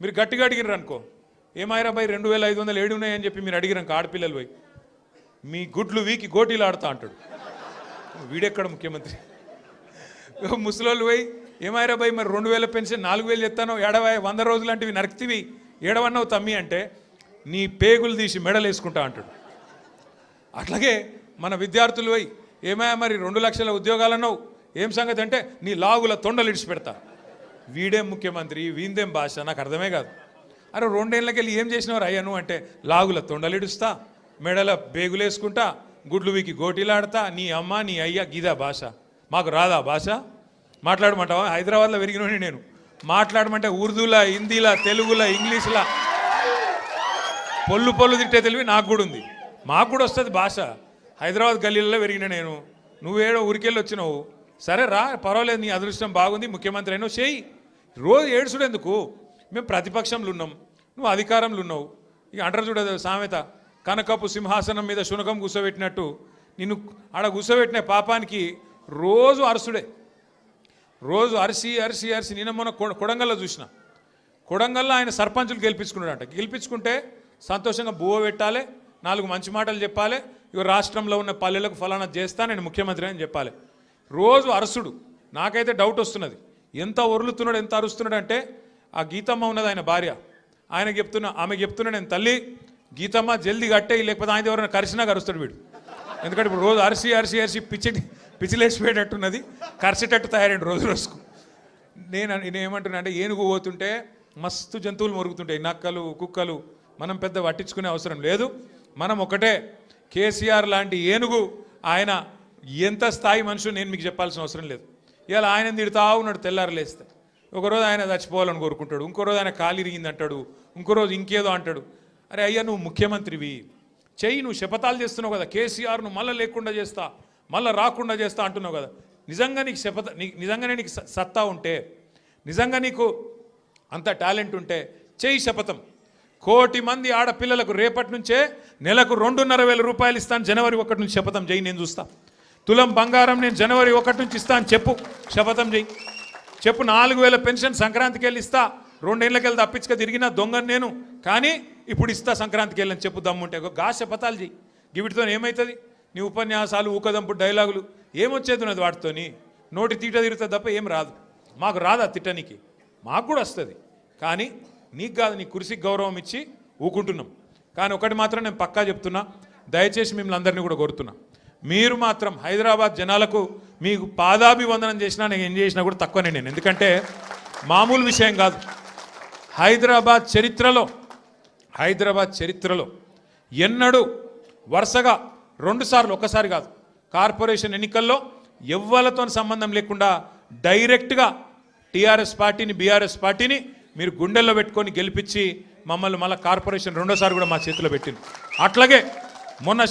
మీరు గట్టిగా అడిగిర్రు అనుకో, ఏమాయిరా భయ్ 2500 ఏడు ఉన్నాయని చెప్పి మీరు అడిగిరాక ఆడపిల్లలు పోయి మీ గుడ్లు వీకి గోటీలు ఆడుతా అంటాడు. వీడెక్కడ ముఖ్యమంత్రి? ముసలోళ్ళు పోయి ఏమాయిరా భయ్ మరి 2000 పెన్షన్ 4000 చెప్తాను, 100 రోజులు లాంటివి నరక్తివి ఏడవన్నావు తమ్మి అంటే నీ పేగులు తీసి మెడలు వేసుకుంటా అంటాడు. అట్లాగే మన విద్యార్థులు పోయి ఏమయ్యా మరి 2 లక్షల ఉద్యోగాలన్నావు ఏం సంగతి అంటే నీ లాగుల తొండలు ఇడిచి పెడతా. వీడేం ముఖ్యమంత్రి, వీందేం భాష, నాకు అర్థమే కాదు. అరే 2 ఏళ్ళకి వెళ్ళి ఏం చేసినవారు అయ్యాను అంటే లాగుల తొండలు ఇడుస్తా, మెడల బేగులేసుకుంటా, గుడ్లు వీకి గోటీలాడతా, నీ అమ్మ నీ అయ్య గీదా భాష. మాకు రాదా భాష? మాట్లాడమంటావా? హైదరాబాద్లో పెరిగినోని నేను. మాట్లాడమంటే ఉర్దూలా, హిందీలా, తెలుగులా, ఇంగ్లీష్లా పొల్లు పొల్లు తిట్టే తెలివి నాకు కూడా ఉంది. మాకు కూడా వస్తుంది భాష. హైదరాబాద్ గల్లీలలో పెరిగిన నేను. నువ్వేడో ఊరికెళ్ళి వచ్చినావు, సరే రా పర్వాలేదు, నీ అదృష్టం బాగుంది, ముఖ్యమంత్రి అయినావు చేయి. రోజు ఏడుచుడు ఎందుకు? మేము ప్రతిపక్షంలో ఉన్నాం, నువ్వు అధికారంలో ఉన్నావు. ఇక అంటారు చూడదు సామెత, కనకపు సింహాసనం మీద శునకం కూర్చోబెట్టినట్టు నిన్ను ఆడ కూర్చోబెట్టిన పాపానికి రోజు అరసుడే, రోజు అరిసి అరిసి అరిసి. నిన్న మొన్న కొడంగల్లో చూసిన, కొడంగల్లో ఆయన సర్పంచులు గెలిపించుకున్నాడంట. గెలిపించుకుంటే సంతోషంగా బువ్వ పెట్టాలి, 4 మంచి మాటలు చెప్పాలి, ఇక రాష్ట్రంలో ఉన్న పల్లెలకు ఫలానా చేస్తా, నేను ముఖ్యమంత్రి అని చెప్పాలి. రోజు అరసుడు. నాకైతే డౌట్ వస్తున్నది, ఎంత ఒరులుతున్నాడు, ఎంత అరుస్తున్నాడు అంటే ఆ గీతమ్మ ఉన్నది ఆయన భార్య, ఆయన చెప్తున్నా, ఆమె చెప్తున్నా, నేను తల్లి గీతమ్మ జల్దీ కట్టే, లేకపోతే ఆయన ఎవరైనా కరిసినా కరుస్తాడు వీడు. ఎందుకంటే ఇప్పుడు రోజు అరిసి అరిసి అరిసి పిచ్చిలేసిపోయేటట్టున్నది, కరిసేటట్టు తయారైంది రోజు రోజుకు. నేనేమంటున్నా అంటే ఏనుగు పోతుంటే మస్తు జంతువులు మొరుగుతుంటాయి, నక్కలు కుక్కలు. మనం పెద్ద పట్టించుకునే అవసరం లేదు. మనం ఒకటే, కేసీఆర్ లాంటి ఏనుగు ఆయన ఎంత స్థాయి మనుషులు నేను మీకు చెప్పాల్సిన అవసరం లేదు. ఇలా ఆయన తిడుతా ఉన్నాడు తెల్లారు లేస్తే. ఒకరోజు ఆయన చచ్చిపోవాలని కోరుకుంటాడు, ఇంకో రోజు ఆయన కాలు ఇరిగింది అంటాడు, ఇంకో రోజు ఇంకేదో అంటాడు. అరే అయ్యా నువ్వు ముఖ్యమంత్రివి, చెయ్యి, నువ్వు శపథాలు చేస్తున్నావు కదా, కేసీఆర్ను మళ్ళీ లేకుండా చేస్తా, మళ్ళీ రాకుండా చేస్తా అంటున్నావు కదా. నిజంగా నీకు నిజంగానే నీకు సత్తా ఉంటే, నిజంగా నీకు అంత టాలెంట్ ఉంటే చెయ్యి శపథం. 1 కోటి మంది ఆడపిల్లలకు రేపటి నుంచే నెలకు 2,500 రూపాయలు ఇస్తాను, జనవరి 1 నుంచి శపథం చేయి, నేను చూస్తా. తులం బంగారం నేను జనవరి 1 నుంచి ఇస్తాను చెప్పు, శపథం చేయి. చెప్పు 4,000 పెన్షన్ సంక్రాంతికి వెళ్ళి ఇస్తా, 2 ఏళ్ళకి వెళ్ళి తప్పించుక తిరిగిన దొంగను నేను, కానీ ఇప్పుడు ఇస్తా సంక్రాంతికి వెళ్ళని చెప్పు దమ్ముంటే. గా శపథాలు చేయి. వీటితో ఏమవుతుంది? నీ ఉపన్యాసాలు, ఊకదంపుడు డైలాగులు ఏమొచ్చేది ఉన్నది వాటితోని? నోటి తీట తిరుగుతుంది తప్ప ఏం రాదు. మాకు రాదా తిట్టనికి? మాకు కూడా వస్తుంది, కానీ నీకు కాదు. నీ కుర్చీకి గౌరవం ఇచ్చి ఊకుంటున్నాం. కానీ ఒకటి మాత్రం నేను పక్కా చెప్తున్నా, దయచేసి మిమ్మల్ని అందరినీ కూడా కోరుతున్నా, మీరు మాత్రం హైదరాబాద్ జనాలకు మీకు పాదాభివందనం చేసినా, నేను ఏం చేసినా కూడా తక్కువనే నేను. ఎందుకంటే మామూలు విషయం కాదు. హైదరాబాద్ చరిత్రలో ఎన్నడూ వరుసగా 2 సార్లు, ఒకసారి కాదు, కార్పొరేషన్ ఎన్నికల్లో ఎవ్వలతో సంబంధం లేకుండా డైరెక్ట్గా టీఆర్ఎస్ పార్టీని, బీఆర్ఎస్ పార్టీని మీరు గుండెల్లో పెట్టుకొని గెలిపించి మమ్మల్ని మళ్ళీ కార్పొరేషన్ 2వ సారి కూడా మా చేతిలో పెట్టింది. అట్లాగే మొన్న